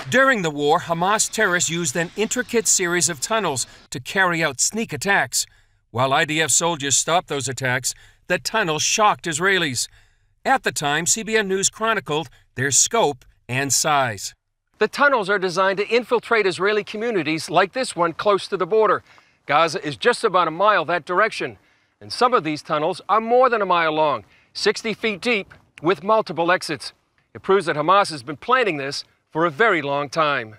During the war, Hamas terrorists used an intricate series of tunnels to carry out sneak attacks. While IDF soldiers stopped those attacks, the tunnels shocked Israelis. At the time, CBN News chronicled their scope and size. The tunnels are designed to infiltrate Israeli communities like this one close to the border. Gaza is just about a mile that direction, and some of these tunnels are more than a mile long, 60 feet deep, with multiple exits. It proves that Hamas has been planning this for a very long time.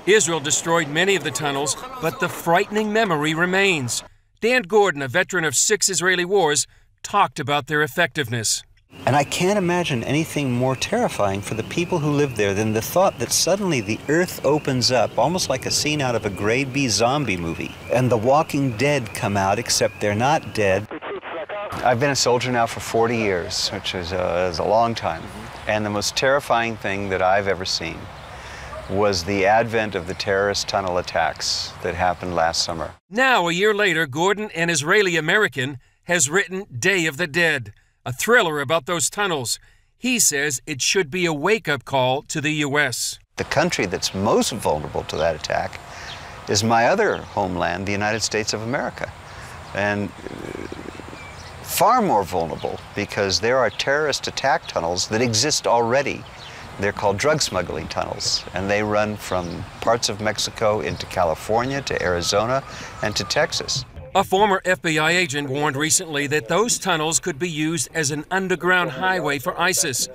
Israel destroyed many of the tunnels, but the frightening memory remains. Dan Gordon, a veteran of 6 Israeli wars, talked about their effectiveness. And I can't imagine anything more terrifying for the people who live there than the thought that suddenly the earth opens up, almost like a scene out of a grade B zombie movie, and the walking dead come out, except they're not dead. I've been a soldier now for 40 years, which is a long time. And the most terrifying thing that I've ever seen was the advent of the terrorist tunnel attacks that happened last summer. Now, a year later, Gordon, an Israeli-American, has written Day of the Dead, a thriller about those tunnels. He says it should be a wake-up call to the U.S. The country that's most vulnerable to that attack is my other homeland, the United States of America. And far more vulnerable because there are terrorist attack tunnels that exist already. They're called drug smuggling tunnels, and they run from parts of Mexico into California, to Arizona, and to Texas. A former FBI agent warned recently that those tunnels could be used as an underground highway for ISIS.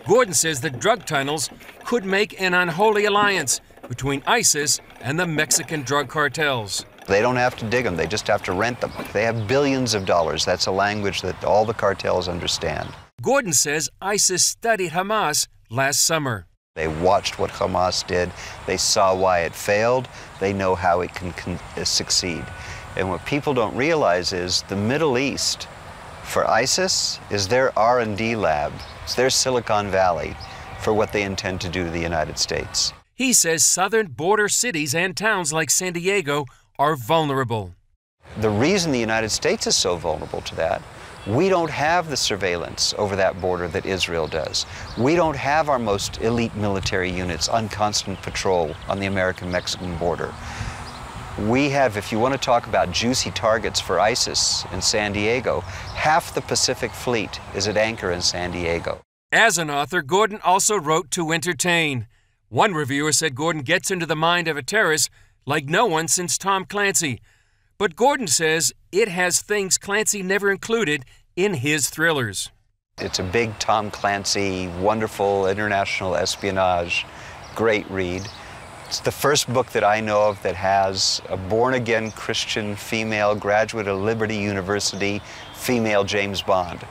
Gordon says the drug tunnels could make an unholy alliance between ISIS and the Mexican drug cartels. They don't have to dig them, they just have to rent them. They have billions of dollars. That's a language that all the cartels understand. Gordon says ISIS studied Hamas last summer. They watched what Hamas did. They saw why it failed. They know how it can succeed. And what people don't realize is the Middle East, for ISIS, is their R&D lab. It's their Silicon Valley for what they intend to do to the United States. He says southern border cities and towns like San Diego are vulnerable. The reason the United States is so vulnerable to that, we don't have the surveillance over that border that Israel does. We don't have our most elite military units on constant patrol on the American-Mexican border. We have, if you want to talk about juicy targets for ISIS in San Diego, half the Pacific Fleet is at anchor in San Diego. As an author, Gordon also wrote to entertain. One reviewer said Gordon gets into the mind of a terrorist like no one since Tom Clancy. But Gordon says it has things Clancy never included in his thrillers. It's a big Tom Clancy, wonderful international espionage, great read. It's the first book that I know of that has a born-again Christian female graduate of Liberty University, female James Bond.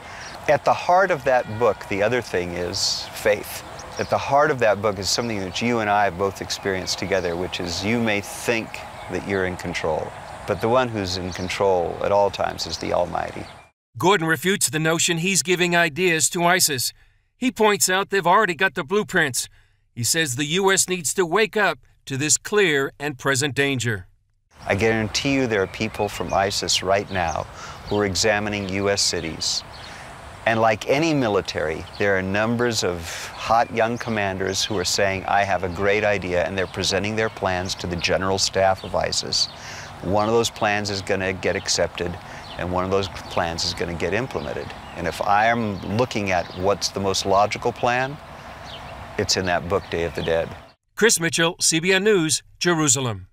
At the heart of that book, the other thing is faith. At the heart of that book is something that you and I have both experienced together, which is you may think that you're in control, but the one who's in control at all times is the Almighty. Gordon refutes the notion he's giving ideas to ISIS. He points out they've already got the blueprints. He says the U.S. needs to wake up to this clear and present danger. I guarantee you there are people from ISIS right now who are examining U.S. cities. And like any military, there are numbers of hot young commanders who are saying, I have a great idea, and they're presenting their plans to the general staff of ISIS. One of those plans is going to get accepted, and one of those plans is going to get implemented. And if I am looking at what's the most logical plan, it's in that book, Day of the Dead. Chris Mitchell, CBN News, Jerusalem.